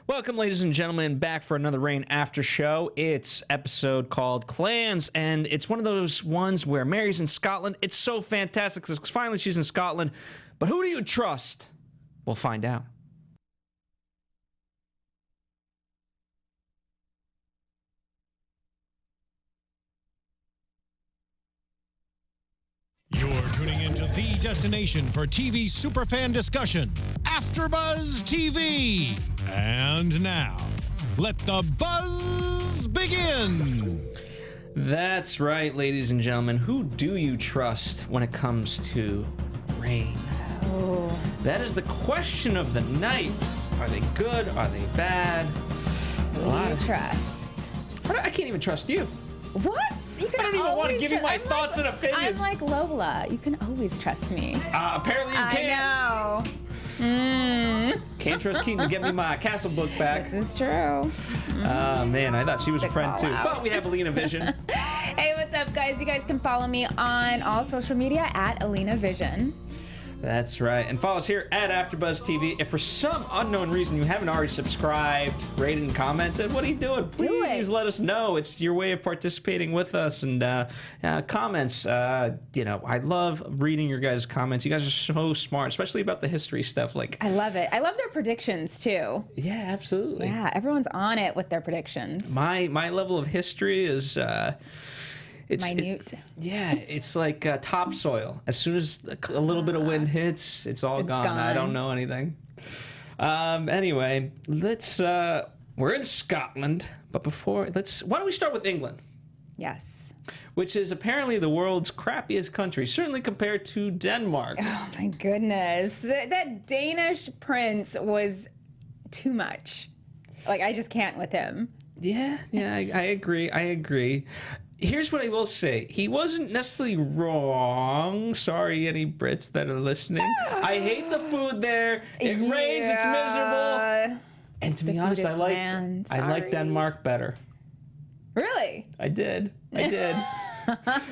Welcome, ladies and gentlemen, back for another Reign after show. It's episode called Clans, and it's one of those ones where Mary's in Scotland. It's so fantastic because finally she's in Scotland. But who do you trust? We'll find out. You're tuning into the destination for TV superfan discussion, AFTERBUZZ TV. And now, let the buzz begin. That's right, ladies and gentlemen. Who do you trust when it comes to Reign? Oh. That is the question of the night. Are they good? Are they bad? Who do you trust? I can't even trust you. What? You can I don't even want to give you my I'm thoughts and opinions. I'm like Lola. You can always trust me. Apparently you can't. I know. Can't trust Keaton to get me my castle book back. This is true. Man, I thought she was a friend too. call-out. But we have Alina Vision. Hey, what's up, guys? You guys can follow me on all social media at Alina Vision. That's right. And follow us here at AFTERBUZZ TV. If for some unknown reason you haven't already subscribed, rated, and commented, what are you doing? Please let us know. It's your way of participating with us. And comments, you know, I love reading your guys' comments. You guys are so smart, especially about the history stuff. Like, I love it. I love their predictions, too. yeah, absolutely. Yeah, everyone's on it with their predictions. My level of history is... It's minute. It's like topsoil. As soon as a little bit of wind hits, it's all gone. I don't know anything. Anyway, let's. We're in Scotland, but before why don't we start with England? Yes. Which is apparently the world's crappiest country, certainly compared to Denmark. Oh my goodness, that Danish prince was too much. Like, I just can't with him. Yeah, I agree. Here's what I will say. He wasn't necessarily wrong. Sorry, any Brits that are listening. I hate the food there. It rains. It's miserable. And to be honest, I like Denmark better. Really? I did.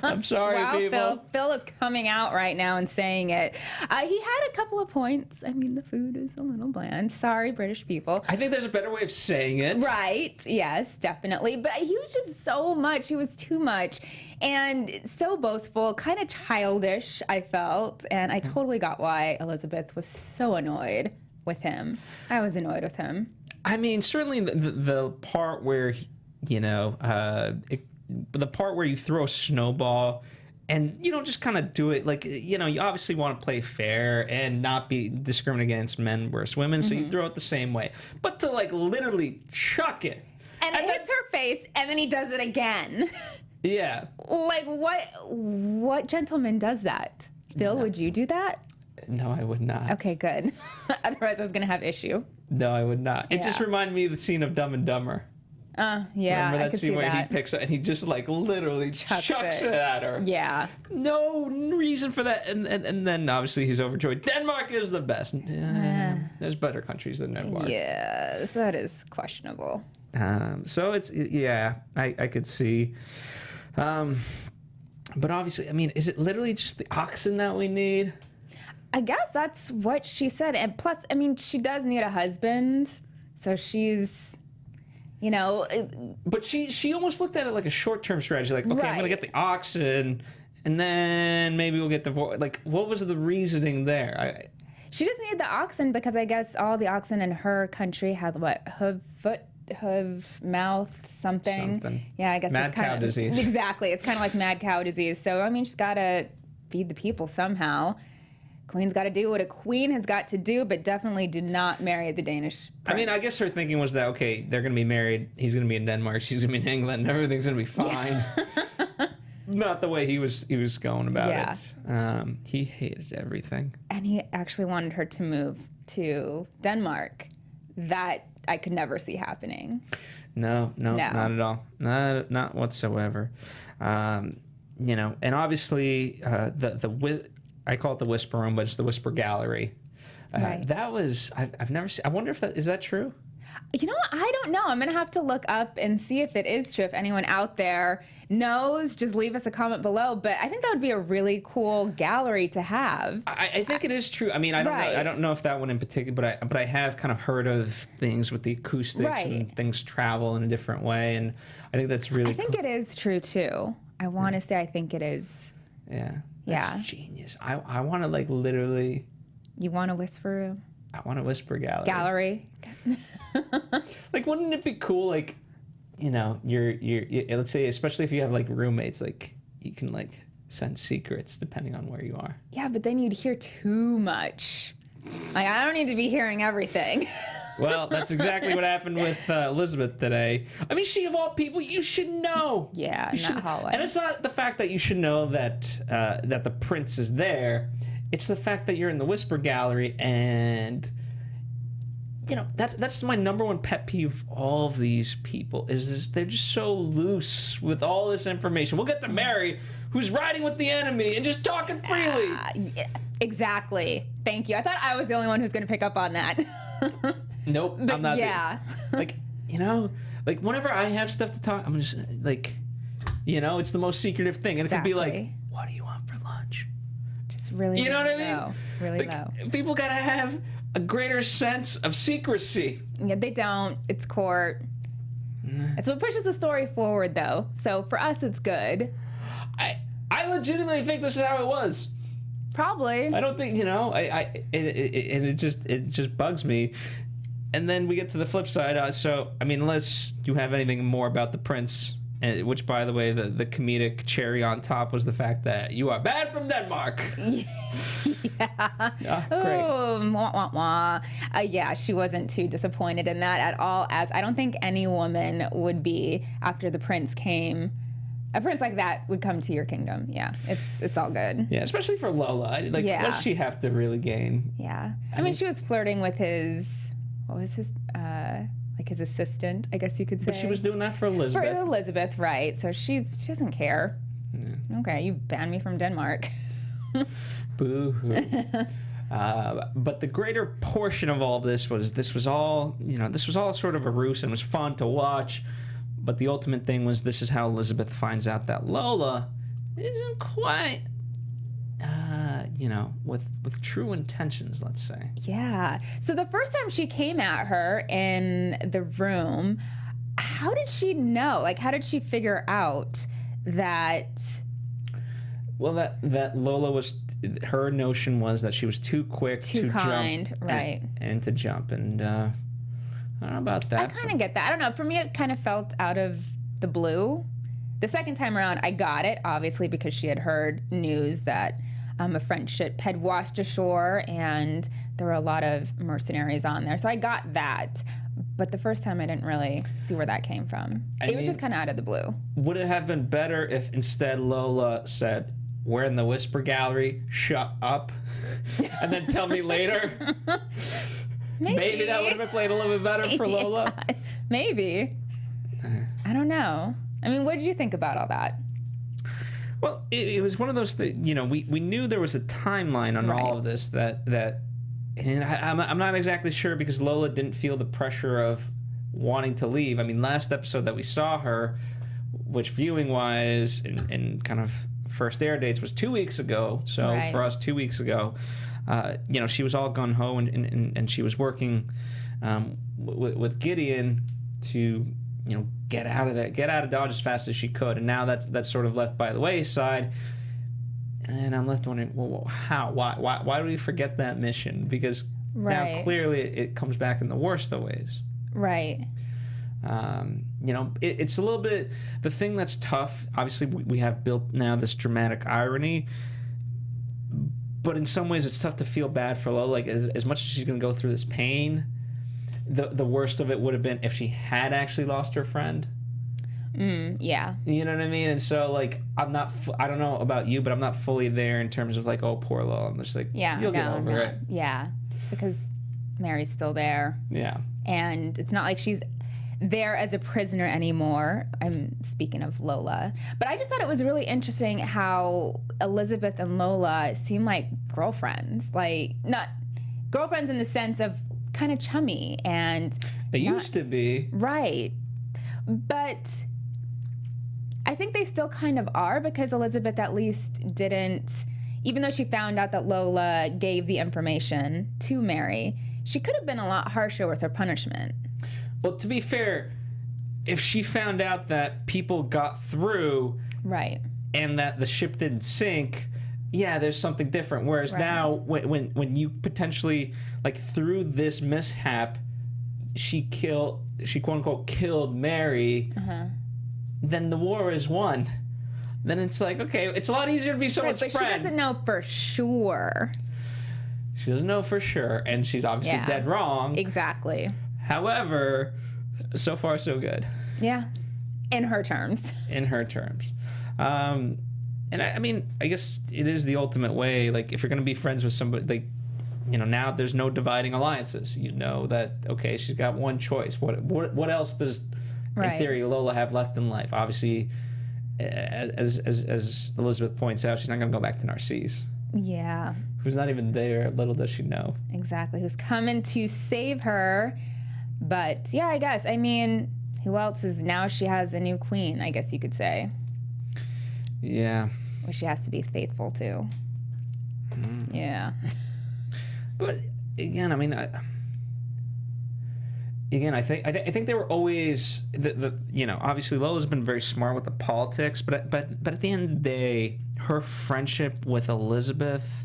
I'm sorry, wow, people. Phil is coming out right now and saying it. He had a couple of points. I mean, the food is a little bland. Sorry, British people. I think there's a better way of saying it. Right. Yes, definitely. But he was just so much. He was too much. And so boastful, kind of childish, I felt. And I totally got why Elizabeth was so annoyed with him. I was annoyed with him. I mean, certainly the part where, you know, the part where you throw a snowball and you don't just kind of do it like, you know, you obviously want to play fair and not be discriminate against men versus women, so you throw it the same way. But to like literally chuck it. And it hits her face and then he does it again. Yeah. Like, what gentleman does that? Phil, would you do that? No, I would not. Okay, good. Otherwise I was going to have issue. No, I would not. It just reminded me of the scene of Dumb and Dumber. Yeah, remember that I could scene see where that. he picks it and he just like literally chucks it at her. Yeah. No reason for that. And then obviously he's overjoyed. Denmark is the best. There's better countries than Denmark. Yes, that is questionable. So it's, I could see. But obviously, I mean, is it literally just the oxen that we need? I guess that's what she said. And plus, I mean, she does need a husband. So she's... You know, but she almost looked at it like a short-term strategy. Like, okay, I'm gonna get the oxen, and then maybe we'll get divorced. Like, what was the reasoning there? She just needed the oxen because I guess all the oxen in her country had what, hoof, mouth, something. Yeah, I guess mad it's kind cow of disease. Exactly, it's kind of like mad cow disease. So I mean, she's got to feed the people somehow. Queen's got to do what a queen has got to do, but definitely did not marry the Danish prince. I mean, I guess her thinking was that, okay, they're going to be married. He's going to be in Denmark. She's going to be in England. Everything's going to be fine. Yeah. Not the way he was going about it. He hated everything. And he actually wanted her to move to Denmark. That I could never see happening. No, not at all. Not whatsoever. You know, and obviously I call it the Whisper Room, but it's the Whisper Gallery. Right. That was I've never seen. I wonder if is that true? You know what? I don't know. I'm going to have to look up and see if it is true. If anyone out there knows, just leave us a comment below. But I think that would be a really cool gallery to have. I think it is true. I mean, I don't know if that one in particular, but I have kind of heard of things with the acoustics and things travel in a different way, and I think that's really. I think it is true too. I want to say I think it is. Yeah. That's genius. I want to like literally. You want to whisper? I want to whisper gallery. Gallery. Like, wouldn't it be cool? Like, you know, you're let's say, especially if you have like roommates, like you can like send secrets depending on where you are. Yeah, but then you'd hear too much. Like, I don't need to be hearing everything. Well, that's exactly what happened with Elizabeth today. I mean, she of all people, you should know. Yeah, in that hallway. And it's not the fact that you should know that that the prince is there. It's the fact that you're in the whisper gallery, and you know that's my number one pet peeve of all of these people is they're just so loose with all this information. We'll get to Mary, who's riding with the enemy and just talking freely. Yeah, exactly. Thank you. I thought I was the only one who's going to pick up on that. Nope, but I'm not. Yeah. Like, you know, like whenever I have stuff to talk, I'm just like, you know, it's the most secretive thing, and it could be like, what do you want for lunch? Just really, you know what I mean? Low. Really like, low. People gotta have a greater sense of secrecy. Yeah, they don't. It's court. It's what pushes the story forward, though. So for us, it's good. I legitimately think this is how it was. Probably. I don't think, you know, it just bugs me. And then we get to the flip side. So, I mean, unless you have anything more about the prince, which, by the way, the comedic cherry on top was the fact that you are banned from Denmark. Yeah. Great. Ooh, wah, wah, wah. Yeah, she wasn't too disappointed in that at all, as I don't think any woman would be after the prince came. A prince like that would come to your kingdom. Yeah, it's all good. Yeah, especially for Lola. Like, what does she have to really gain? Yeah. I mean, she was flirting with his... What was his, like his assistant, I guess you could say. But she was doing that for Elizabeth. For Elizabeth, right. So she doesn't care. Yeah. Okay, you banned me from Denmark. Boo-hoo. But the greater portion of all this was all, you know, this was all sort of a ruse and was fun to watch. But the ultimate thing was this is how Elizabeth finds out that Lola isn't quite... you know, with true intentions, let's say. Yeah. So the first time she came at her in the room, how did she know? Like, how did she figure out that... Well, that Lola was... Her notion was that she was too quick to kind, jump. right. And to jump. And I don't know about that. I kind of get that. I don't know. For me, it kind of felt out of the blue. The second time around, I got it, obviously, because she had heard news that... a French ship had washed ashore, and there were a lot of mercenaries on there. So I got that. But the first time, I didn't really see where that came from. It was just kind of out of the blue. Would it have been better if instead Lola said, "We're in the Whisper Gallery, shut up," and then tell me later? Maybe that would have been played a little bit better for Lola. Maybe. I don't know. I mean, what did you think about all that? Well, it was one of those things, you know, we knew there was a timeline on all of this that and I'm not exactly sure because Lola didn't feel the pressure of wanting to leave. I mean, last episode that we saw her, which viewing-wise and kind of first air dates was 2 weeks ago. So for us, 2 weeks ago, you know, she was all gung-ho and she was working with Gideon to... you know, get out of Dodge as fast as she could, and now that's sort of left by the wayside. And I'm left wondering, well, how? Why do we forget that mission? Because now clearly it comes back in the worst of ways. Right. You know, it's a little bit the thing that's tough. Obviously, we have built now this dramatic irony, but in some ways, it's tough to feel bad for Lola. Like as much as she's going to go through this pain. The worst of it would have been if she had actually lost her friend. Yeah. You know what I mean? And so, like, I don't know about you, but I'm not fully there in terms of, like, oh, poor Lola. I'm just like, you'll get over it. Yeah. Because Mary's still there. Yeah. And it's not like she's there as a prisoner anymore. I'm speaking of Lola. But I just thought it was really interesting how Elizabeth and Lola seem like girlfriends. Like, not girlfriends in the sense of kind of chummy and They used to be. right. But I think they still kind of are, because Elizabeth at least didn't, even though she found out that Lola gave the information to Mary, she could have been a lot harsher with her punishment. Well, to be fair, if she found out that people got through Right. and that the ship didn't sink, yeah, there's something different. Whereas now, when you potentially, like, through this mishap, she quote unquote killed Mary, then the war is won. Then it's like, okay, it's a lot easier to be someone's But friend. she doesn't know for sure. She doesn't know for sure, and she's obviously dead wrong. Exactly. However, so far so good. Yeah. In her terms. In her terms. And I mean, I guess it is the ultimate way. Like, if you're going to be friends with somebody, like, you know, now there's no dividing alliances. You know that, okay, she's got one choice. What else does, in theory, Lola have left in life? Obviously, as Elizabeth points out, she's not going to go back to Narcisse, Yeah. who's not even there. Little does she know. Exactly. Who's coming to save her. But yeah, I guess. I mean, who else is now? She has a new queen, I guess you could say. Yeah. Which she has to be faithful to. Yeah. But again, I mean, I think they were always you know, obviously Lola's been very smart with the politics, but at the end of the day, her friendship with Elizabeth,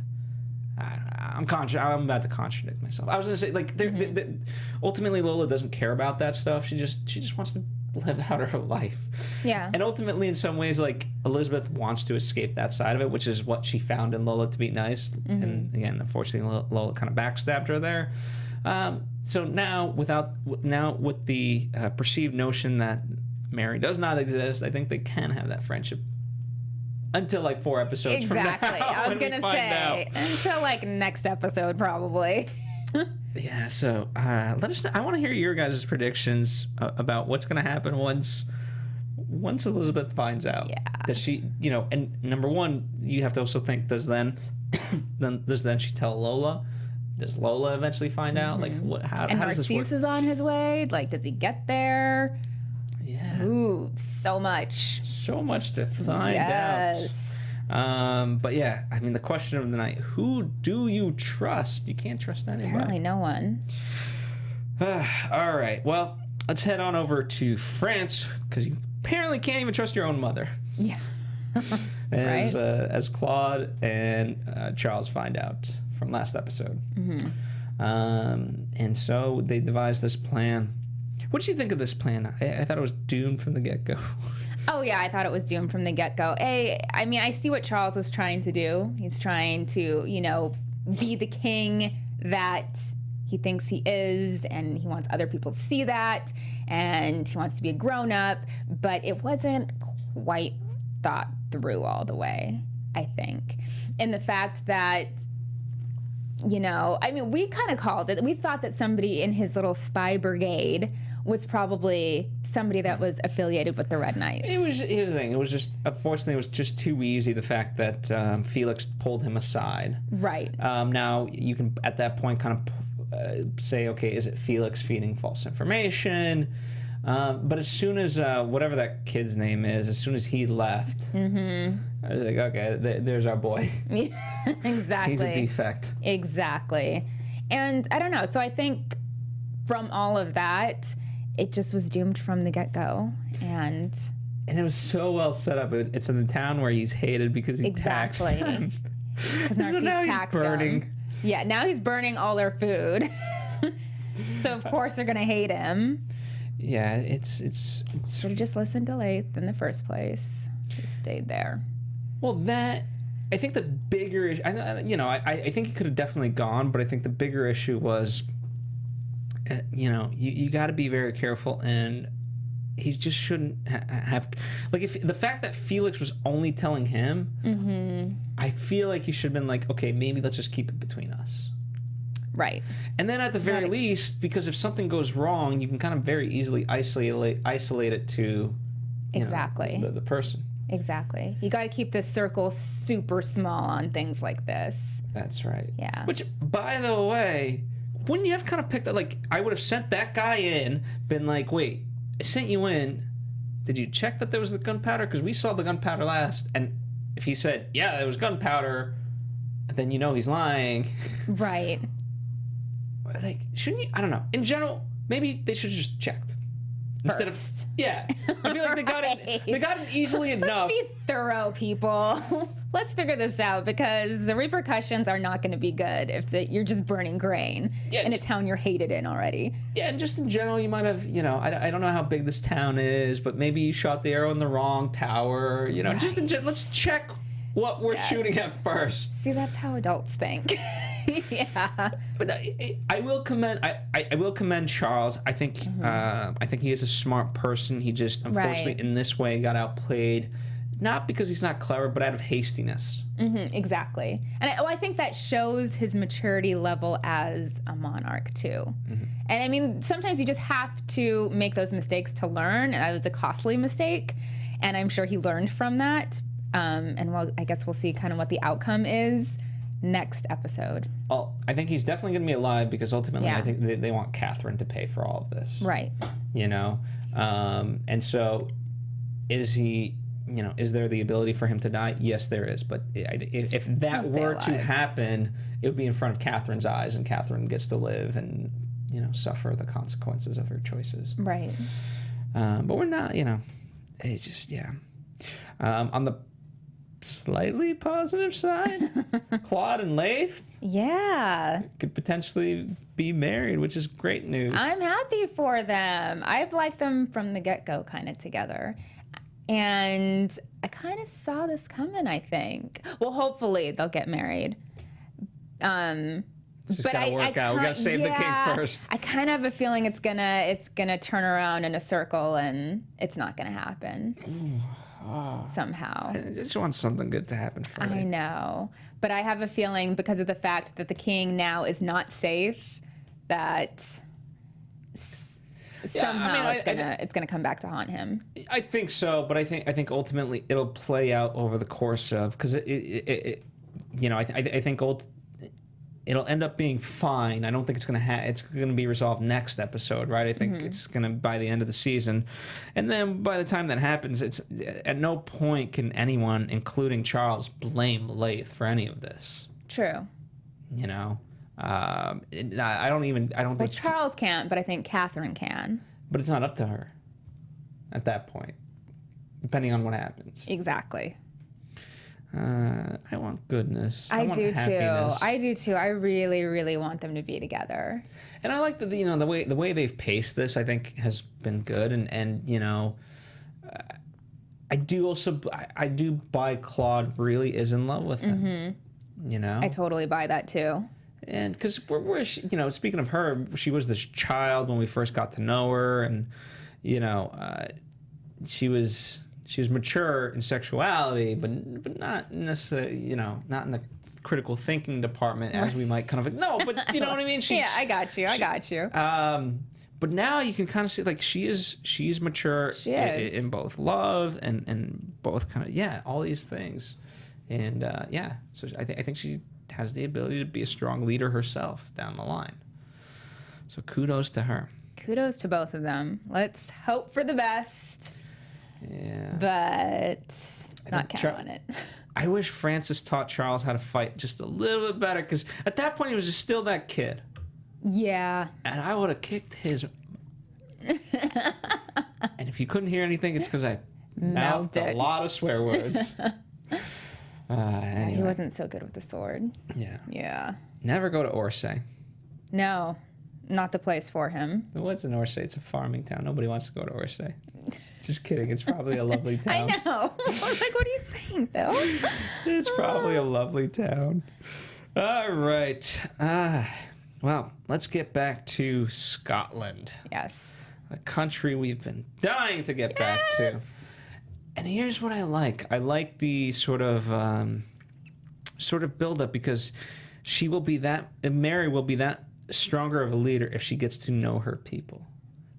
I'm about to contradict myself. I was gonna say, like, ultimately Lola doesn't care about that stuff. She just wants to live out her life. Yeah. And ultimately, in some ways, like, Elizabeth wants to escape that side of it, which is what she found in Lola to be nice. And again, unfortunately, Lola kind of backstabbed her there. So now, with the perceived notion that Mary does not exist, I think they can have that friendship until like 4 episodes from now. Exactly. I was gonna say until like next episode, probably. Yeah. So let us know. I want to hear your guys' predictions about what's going to happen once Elizabeth finds out. Yeah. Does she, you know? And number one, you have to also think: does she tell Lola? Does Lola eventually find out? Like, what? How does this work? Narcisse is on his way. Like, does he get there? Yeah. Ooh, so much. So much to find out. But yeah, I mean, the question of the night: who do you trust? You can't trust anybody. Apparently, no one. All right. Well, let's head on over to France, because you apparently can't even trust your own mother. Yeah. As Claude and Charles find out from last episode. And so they devised this plan. What did you think of this plan? I thought it was doomed from the get-go. Oh, yeah, I thought it was doomed from the get-go. I mean, I see what Charles was trying to do. He's trying to, you know, be the king that he thinks he is, and he wants other people to see that, and he wants to be a grown-up, but it wasn't quite thought through all the way, I think. And the fact that, you know, I mean, we kind of called it. We thought that somebody in his little spy brigade was probably somebody that was affiliated with the Red Knights. Here's the thing. It was just, unfortunately, it was just too easy, the fact that Felix pulled him aside. Right. Now, you can, at that point, kind of say, okay, is it Felix feeding false information? But as soon as, whatever that kid's name is, as soon as he left, I was like, okay, there's our boy. Exactly. He's a defect. Exactly. And I don't know. So I think from all of that, it just was doomed from the get-go. And it was so well set up. It's in the town where he's hated because he taxed them. Because Narcisse taxed him. Yeah, now he's burning all their food. So of course they're gonna hate him. Yeah, it's Should have just listened to Lath in the first place. Just stayed there. Well, I think the bigger issue, I think he could have definitely gone, but I think the bigger issue was, you got to be very careful, and he just shouldn't have, like, if the fact that Felix was only telling him, I feel like he should have been like, okay, maybe let's just keep it between us. Right. And then at the very least, because if something goes wrong, you can kind of very easily isolate it to the person. Exactly. You got to keep this circle super small on things like this. That's right. Yeah. Which, by the way, wouldn't you have kind of picked up, like, I would have sent that guy in, been like, wait, I sent you in. Did you check that there was the gunpowder? Because we saw the gunpowder last. And if he said, yeah, there was gunpowder, then you know he's lying. Right. Like, shouldn't you? I don't know. In general, maybe they should have just checked. Instead First. of, yeah. I feel like they got it. They got it easily enough. Let's be thorough, people. Let's figure this out, because the repercussions are not going to be good if you're just burning grain in a town you're hated in already. Yeah, and just in general, you might have, you know, I don't know how big this town is, but maybe you shot the arrow in the wrong tower. You know, Right. just in general, let's check what we're shooting at first. See, that's how adults think. Yeah. But I will commend I will commend Charles. I think he is a smart person. He just unfortunately in this way got outplayed, not because he's not clever, but out of hastiness. Exactly. And I think that shows his maturity level as a monarch too. And I mean, sometimes you just have to make those mistakes to learn. And that was a costly mistake, and I'm sure he learned from that. And I guess we'll see kind of what the outcome is next episode. Well, I think he's definitely going to be alive, because ultimately I think they want Catherine to pay for all of this. Right. You know? And so is he, you know, is there the ability for him to die? Yes, there is. But if that were to happen, it would be in front of Catherine's eyes, and Catherine gets to live and, you know, suffer the consequences of her choices. Right. But we're not, you know, it's just, yeah. On the slightly positive side, Claude and Leif could potentially be married, which is great news. I'm happy for them. I've liked them from the get-go kind of together. And I kind of saw this coming, I think. Well, hopefully they'll get married. It's just gotta work out. We gotta save the king first. I kind of have a feeling it's gonna turn around in a circle, and it's not gonna happen. Somehow. I just want something good to happen for me. I know. But I have a feeling, because of the fact that the king now is not safe, that somehow it's gonna come back to haunt him. I think so, but I think ultimately it'll play out over the course of, because you know, I think it'll end up being fine. I don't think it's gonna be resolved next episode, right? I think it's gonna by the end of the season, and then by the time that happens, it's at no point can anyone, including Charles, blame Leif for any of this. True. You know, I don't think Charles can't, but I think Catherine can. But it's not up to her at that point, depending on what happens. Exactly. I want goodness. I want do happiness. too. I do too. I really, really want them to be together. And I like the way they've paced this. I think has been good. And you know, I do buy Claude really is in love with him. You know, I totally buy that too. And because you know, speaking of her, she was this child when we first got to know her, and you know, she was mature in sexuality, but not necessarily, you know, not in the critical thinking department as we might kind of no, but you know what I mean? Yeah, I got you. But now you can kind of see, like, she's mature in both love and both kind of all these things, and so I think she has the ability to be a strong leader herself down the line. So kudos to her. Kudos to both of them. Let's hope for the best. Yeah. But not count on it. I wish Francis taught Charles how to fight just a little bit better, because at that point he was just still that kid. Yeah. And I would have kicked his. And if you couldn't hear anything, it's because I mouthed a lot of swear words. Anyway. He wasn't so good with the sword. Yeah. Yeah. Never go to Orsay. No, not the place for him. What's in Orsay? It's a farming town. Nobody wants to go to Orsay. Just kidding. It's probably a lovely town. I know. I was like, what are you saying, Phil? It's probably a lovely town. All right. Well, let's get back to Scotland. Yes. A country we've been dying to get back to. And here's what I like. I like the sort of build up, because Mary will be that stronger of a leader if she gets to know her people.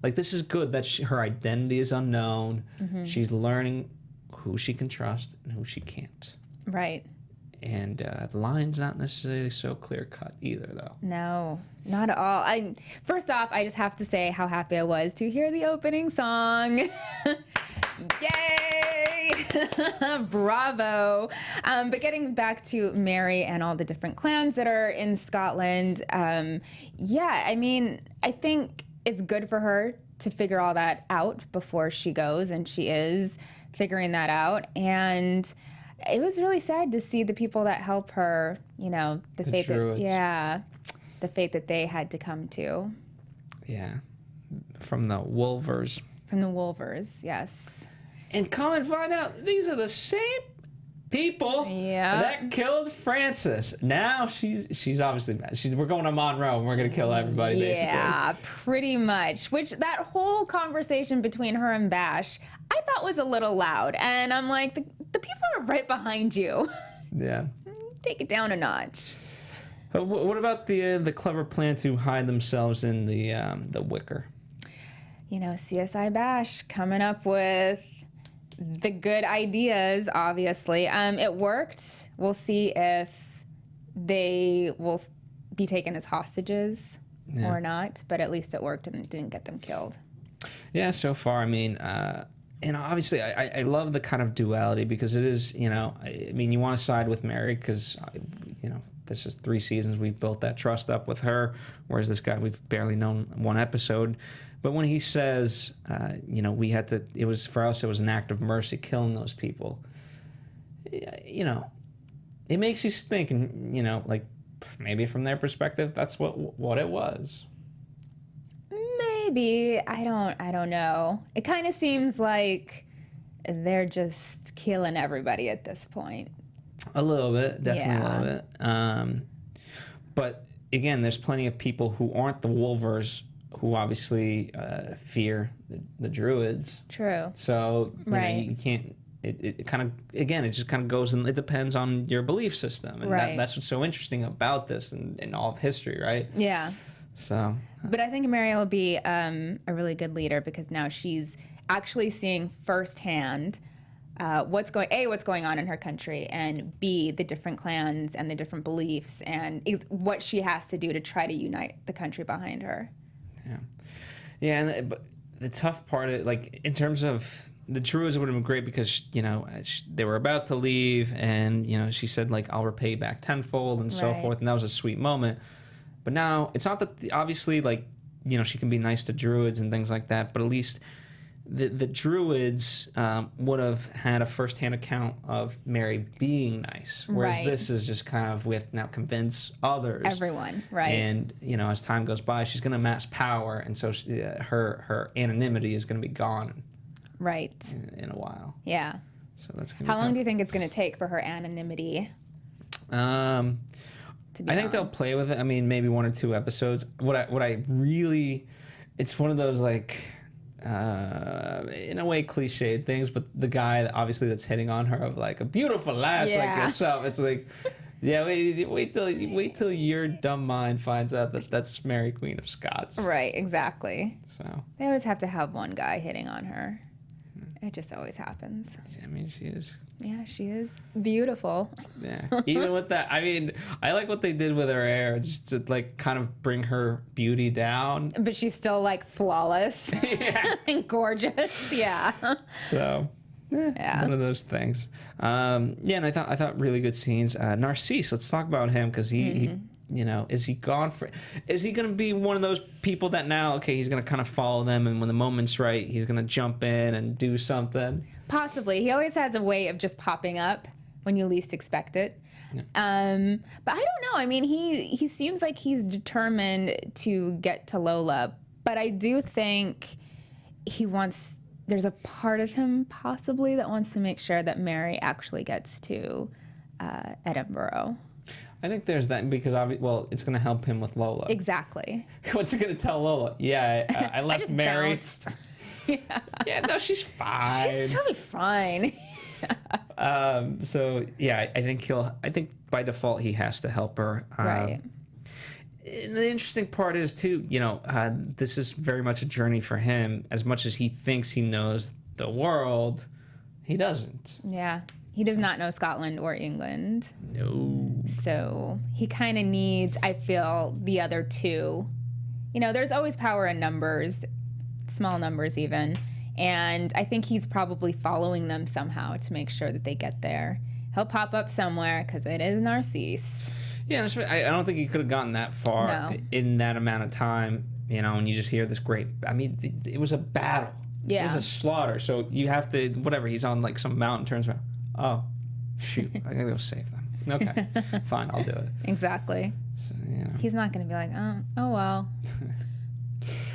Like, this is good that her identity is unknown. She's learning who she can trust and who she can't. Right. And the line's not necessarily so clear-cut either, though. No, not at all. First off, I just have to say how happy I was to hear the opening song. Yay! Bravo. But getting back to Mary and all the different clans that are in Scotland, yeah, I mean, I think it's good for her to figure all that out before she goes, and she is figuring that out. And it was really sad to see the people that help her, you know, the fate Druids. the fate that they had to come to. Yeah, from the Wolvers. From the Wolvers, yes. And come and find out, these are the same people that killed Frances. Now she's obviously mad. We're going to Monroe and we're going to kill everybody, basically. Yeah, pretty much. Which, that whole conversation between her and Bash, I thought was a little loud. And I'm like, the people are right behind you. Yeah. Take it down a notch. What about the clever plan to hide themselves in the wicker? You know, CSI Bash coming up with the good ideas, obviously. It worked. We'll see if they will be taken as hostages or not, but at least it worked and it didn't get them killed. Yeah, so far, I mean, and obviously I love the kind of duality because it is, you know, I mean, you want to side with Mary because, you know, this is 3 seasons we've built that trust up with her, whereas this guy we've barely known 1 episode. But when he says, you know, we had to, it was, for us, it was an act of mercy killing those people, you know, it makes you think, and, you know, like, maybe from their perspective, that's what it was. Maybe. I don't know. It kind of seems like they're just killing everybody at this point. A little bit, definitely a little bit. But, again, there's plenty of people who aren't the Wolvers who obviously fear the Druids. True. So you know, you can't. It kind of, again, it just kind of goes and it depends on your belief system, and that's what's so interesting about this and all of history, right? Yeah. So. But I think Mary will be a really good leader because now she's actually seeing firsthand what's going on in her country, and B, the different clans and the different beliefs, and what she has to do to try to unite the country behind her. Yeah, and but the tough part, like in terms of the Druids, would have been great because, you know, they were about to leave, and, you know, she said, like, I'll repay back tenfold and so forth, and that was a sweet moment. But now it's not that obviously, like, you know, she can be nice to Druids and things like that, but at least the Druids would have had a firsthand account of Mary being nice, whereas this is just kind of, we have to now convince others. Everyone, right. And, you know, as time goes by, she's going to amass power, and so her anonymity is going to be gone. Right. In a while. Yeah. So that's going to be How long tough. do you think it's going to take for her anonymity? I think they'll play with it. I mean, maybe 1 or 2 episodes. What I really, it's one of those, like, in a way cliched things, but the guy that obviously that's hitting on her of, like, a beautiful lass like yourself, it's like, yeah, wait till your dumb mind finds out that that's Mary, Queen of Scots. Right, exactly. So they always have to have one guy hitting on her. It just always happens. I mean, she is. Yeah, she is beautiful. Yeah. Even with that, I mean, I like what they did with her hair, just to, like, kind of bring her beauty down. But she's still, like, flawless and gorgeous. Yeah. So, one of those things. And I thought really good scenes. Narcisse, let's talk about him because he you know, is he going to be one of those people that now, okay, he's going to kind of follow them, and when the moment's right, he's going to jump in and do something? Possibly. He always has a way of just popping up when you least expect it. Yeah. But I don't know. I mean, he seems like he's determined to get to Lola, but I do think there's a part of him possibly that wants to make sure that Mary actually gets to Edinburgh. I think there's that because, it's going to help him with Lola. Exactly. What's he going to tell Lola? Yeah, I left Mary. Bounced. Yeah, no, she's fine. She's totally fine. So, yeah, I think by default he has to help her. Right. And the interesting part is, too, you know, this is very much a journey for him. As much as he thinks he knows the world, he doesn't. Yeah. He does not know Scotland or England. No. So he kind of needs, I feel, the other two. You know, there's always power in numbers, small numbers even. And I think he's probably following them somehow to make sure that they get there. He'll pop up somewhere because it is Narcisse. Yeah, I don't think he could have gotten that far in that amount of time. You know, and you just hear this great, I mean, it was a battle. Yeah. It was a slaughter. So you have to, whatever, he's on like some mountain, turns around. Oh, shoot, I gotta go save them. Okay, fine, I'll do it. Exactly. So, you know. He's not going to be like, oh well.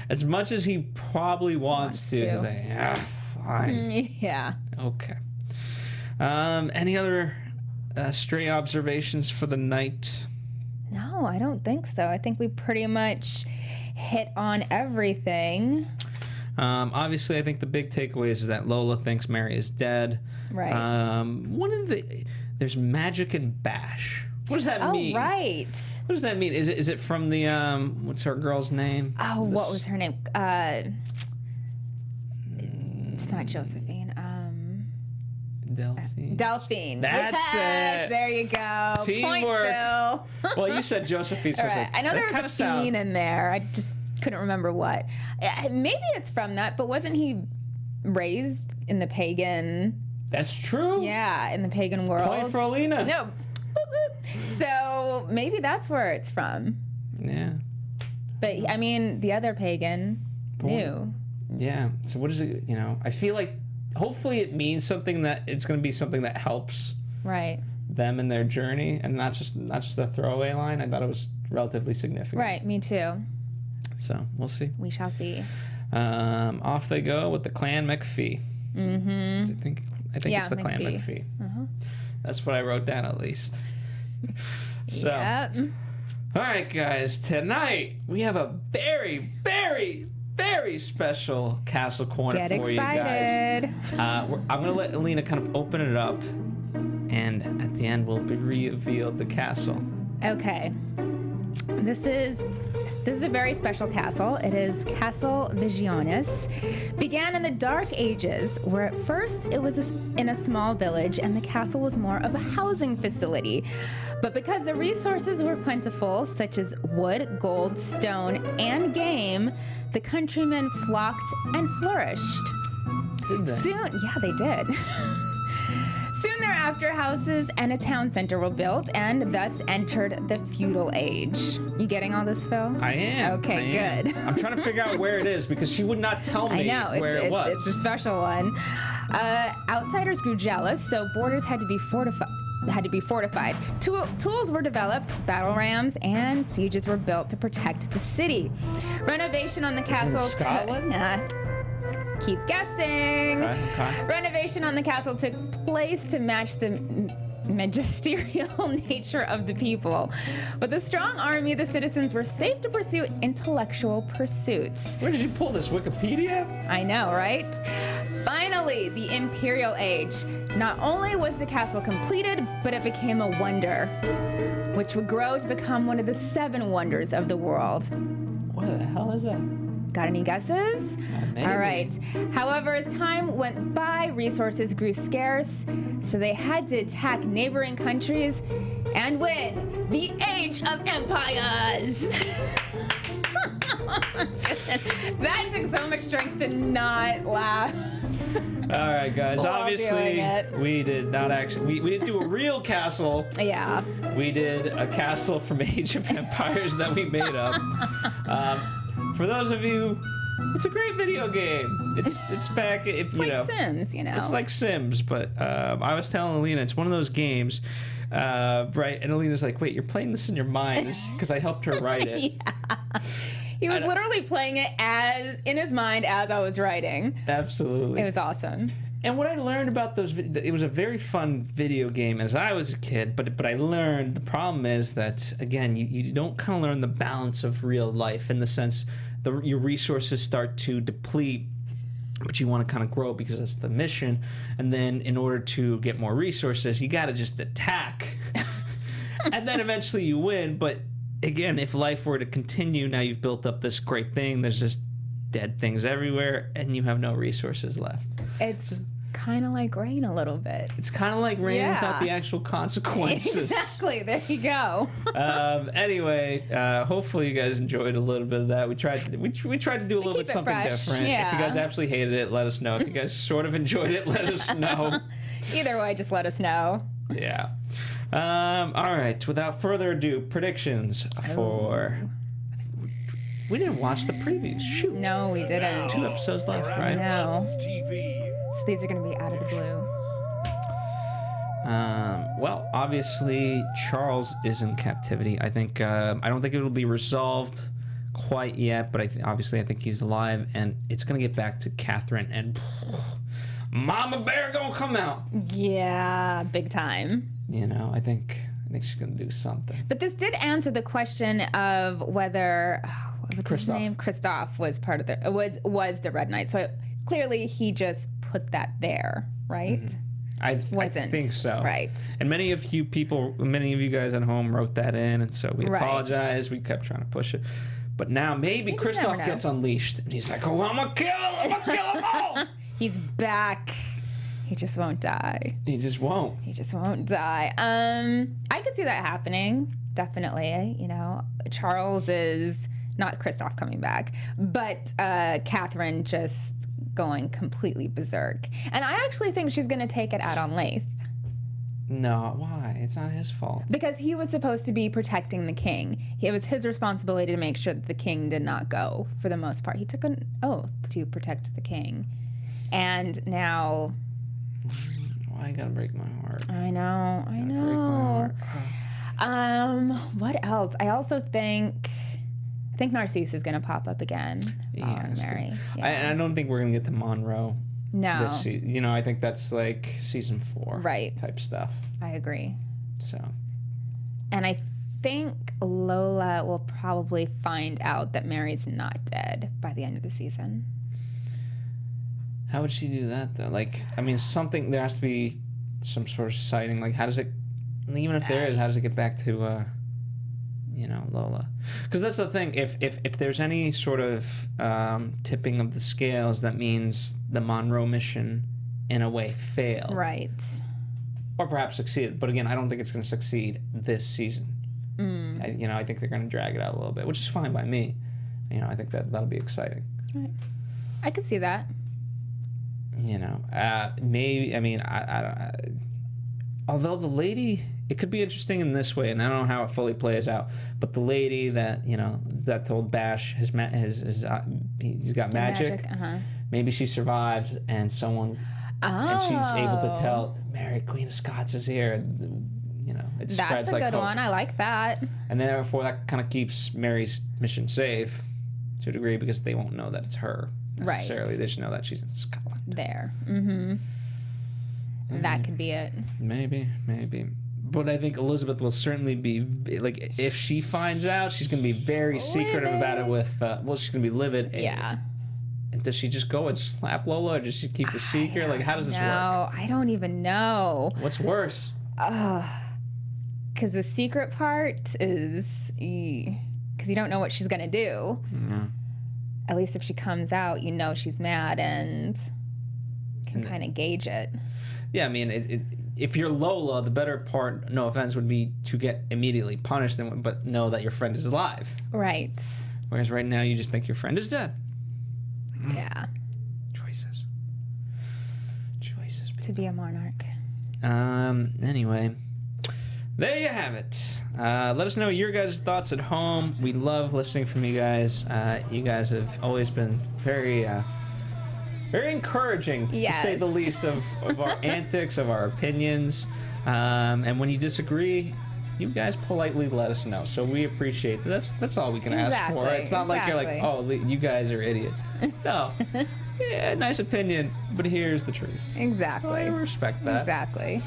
As much as he probably wants to. Fine. Yeah. Okay. Any other stray observations for the night? No, I don't think so. I think we pretty much hit on everything. Obviously, I think the big takeaway is that Lola thinks Mary is dead. Right. There's magic and bash. What does that mean? Oh, right. What does that mean? Is it from the what's her girl's name? Oh, what was her name? It's not Josephine. Delphine. Delphine. That's yes, it. There you go. Teamwork. Point, Phil. Well, you said Josephine. So Right. I know there was a fiend in there. I just couldn't remember what. Maybe it's from that, but wasn't he raised in the pagan? That's true. Yeah, in the pagan world. Point for Alina. No. So maybe that's where it's from. Yeah. But I mean, the other pagan knew. Yeah. So what is it? You know, I feel like hopefully it means something, that it's going to be something that helps them in their journey, and not just a throwaway line. I thought it was relatively significant. Right. Me too. So we'll see. We shall see. Off they go with the Clan McPhee. Mm-hmm. I think it's the Clan McPhee. Uh-huh. That's what I wrote down at least. So, yep. All right, guys. Tonight we have a very, very, very special Castle Corner for you guys. I'm going to let Alina kind of open it up, and at the end we'll reveal the castle. Okay. This is a very special castle. It is Castle Visionis. Began in the Dark Ages, where at first it was in a small village and the castle was more of a housing facility. But because the resources were plentiful, such as wood, gold, stone, and game, the countrymen flocked and flourished. Did they? Yeah, they did. Soon thereafter, houses and a town center were built and thus entered the feudal age. You getting all this, Phil? I am. Okay, good. I'm trying to figure out where it is because she would not tell me where it was. It's a special one. Outsiders grew jealous, so borders had to be fortified. Tools were developed, battle rams, and sieges were built to protect the city. Renovation on the castle. Is it in Scotland? Keep guessing. Okay. Renovation on the castle took place to match the magisterial nature of the people. With a strong army, the citizens were safe to pursue intellectual pursuits. Where did you pull this? Wikipedia? I know, right? Finally, the Imperial Age. Not only was the castle completed, but it became a wonder, which would grow to become one of the 7 wonders of the world. What the hell is that? Got any guesses? Maybe. All right. However, as time went by, resources grew scarce, so they had to attack neighboring countries and win the Age of Empires. That took so much strength to not laugh. All right, guys. While Obviously, doing we did not actually. We didn't do a real castle. Yeah. We did a castle from Age of Empires that we made up. For those of you, it's a great video game. It's back. If It's like Sims, you know. It's like Sims, but I was telling Alina, it's one of those games, right? And Alina's like, "Wait, you're playing this in your mind?" Because I helped her write it. Yeah. He was literally playing it in his mind as I was writing. Absolutely. It was awesome. And what I learned about those, it was a very fun video game as I was a kid, but I learned the problem is that, again, you don't kind of learn the balance of real life in the sense your resources start to deplete, but you want to kind of grow because that's the mission. And then in order to get more resources, you got to just attack. And then eventually you win. But again, if life were to continue, now you've built up this great thing, there's just dead things everywhere, and you have no resources left. kind of like Reign a little bit. It's kind of like Reign without the actual consequences. Exactly. There you go. Anyway, hopefully you guys enjoyed a little bit of that. We tried to do a little bit something different. Yeah. If you guys absolutely hated it, let us know. If you guys sort of enjoyed it, let us know. Either way, just let us know. Yeah. All right. Without further ado, predictions for. We didn't watch the previews. Shoot. No, we didn't. 2 episodes left, right? No. So these are going to be out of the blue. Well, obviously Charles is in captivity. I think I don't think it will be resolved quite yet, but obviously I think he's alive, and it's gonna get back to Catherine, and Mama Bear gonna come out. Yeah, big time. You know, I think she's gonna do something. But this did answer the question of whether what's his Kristoff. name? Kristoff was part of the was the Red Knight. So clearly he just put that there, right? Mm-hmm. I think so. Right. And many of you guys at home wrote that in, and so we apologize. We kept trying to push it. But now maybe Kristoff gets unleashed, and he's like, oh, I'm gonna kill them all! He's back. He just won't die. He just won't. He just won't die. I could see that happening, definitely. You know, Charles is not Kristoff coming back, but Catherine just going completely berserk. And I actually think she's going to take it out on Leith. No, why? It's not his fault. Because he was supposed to be protecting the king. It was his responsibility to make sure that the king did not go, for the most part. He took an oath to protect the king. And now... Why you gotta break my heart? I know. Break my heart. What else? I also think Narcisse is going to pop up again. Yeah, Mary. Yeah. And I don't think we're gonna get to Monroe. No. You know, I think that's like season 4 type stuff. I agree. So. And I think Lola will probably find out that Mary's not dead by the end of the season. How would she do that though? Like, I mean, there has to be some sort of sighting. Like, how does it? Even if there is, how does it get back to? Lola. Because that's the thing. If there's any sort of tipping of the scales, that means the Monroe mission, in a way, failed. Right. Or perhaps succeeded. But again, I don't think it's going to succeed this season. I think they're going to drag it out a little bit, which is fine by me. I think that'll be exciting. Right. I could see that. Maybe. I mean, although the lady. It could be interesting in this way, and I don't know how it fully plays out. But the lady that that told Bash he's got magic. Maybe she survives, and someone, and she's able to tell Mary, Queen of Scots is here. It spreads That's a like good hope. one. I like that. And therefore, that kind of keeps Mary's mission safe to a degree, because they won't know that it's her necessarily. Right. They just know that she's in Scotland. There. That could be it. Maybe. But I think Elizabeth will certainly be, like, if she finds out, she's going to be very secretive about it with, she's going to be livid. Yeah. And does she just go and slap Lola, or does she keep the secret? Like, how does this work? No, I don't even know. What's worse? Because the secret part is, because you don't know what she's going to do. Mm-hmm. At least if she comes out, she's mad and can kind of gauge it. Yeah, I mean, if you're Lola, the better part, no offense, would be to get immediately punished, but know that your friend is alive. Right. Whereas right now, you just think your friend is dead. Yeah. Choices. To be a monarch. Anyway, there you have it. Let us know your guys' thoughts at home. We love listening from you guys. You guys have always been very encouraging, to say the least, of our antics, of our opinions. And when you disagree, you guys politely let us know. So we appreciate that. That's all we can ask for. It's not like you're like, oh, you guys are idiots. No. Yeah, nice opinion, but here's the truth. Exactly. So I respect that. Exactly.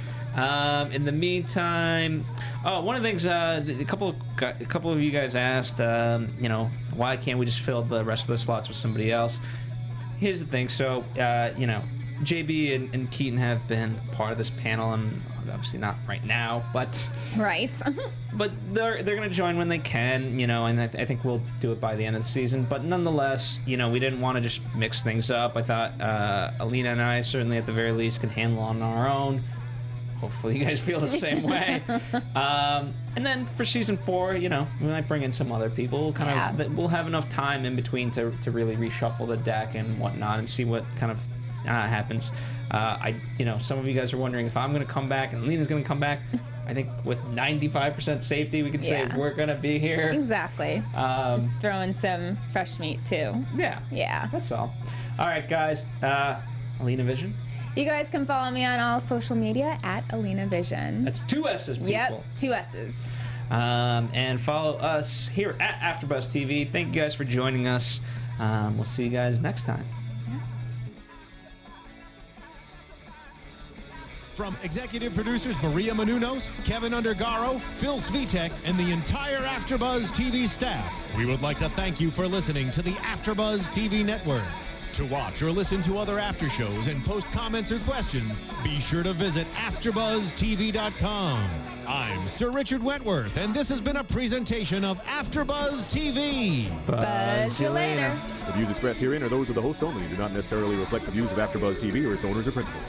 In the meantime, one of the things a couple of you guys asked, why can't we just fill the rest of the slots with somebody else? Here's the thing. So, JB and Keaton have been part of this panel on obviously not right now, but Right. but they're gonna join when they can, you know, and I think we'll do it by the end of the season. But nonetheless, you know, we didn't want to just mix things up. I thought Alina and I certainly at the very least can handle on our own. Hopefully you guys feel the same way. And then for season 4, you know, we might bring in some other people. We'll have enough time in between to really reshuffle the deck and whatnot and see what kind of happens. You know, some of you guys are wondering if I'm going to come back and Alina's going to come back. I think with 95% safety, we can say we're going to be here. Exactly. Just throw in some fresh meat too. Yeah. Yeah. That's all. All right, guys. Alina Vision. You guys can follow me on all social media at Alina Vision. That's 2 S's, people. Yep, 2 S's. And follow us here at AfterBuzz TV. Thank you guys for joining us. We'll see you guys next time. From executive producers Maria Menounos, Kevin Undergaro, Phil Svitek, and the entire AfterBuzz TV staff, we would like to thank you for listening to the AfterBuzz TV network. To watch or listen to other after shows and post comments or questions, be sure to visit AfterBuzzTV.com. I'm Sir Richard Wentworth, and this has been a presentation of AfterBuzz TV. Buzz you later. The views expressed herein are those of the hosts only and do not necessarily reflect the views of AfterBuzz TV or its owners or principals.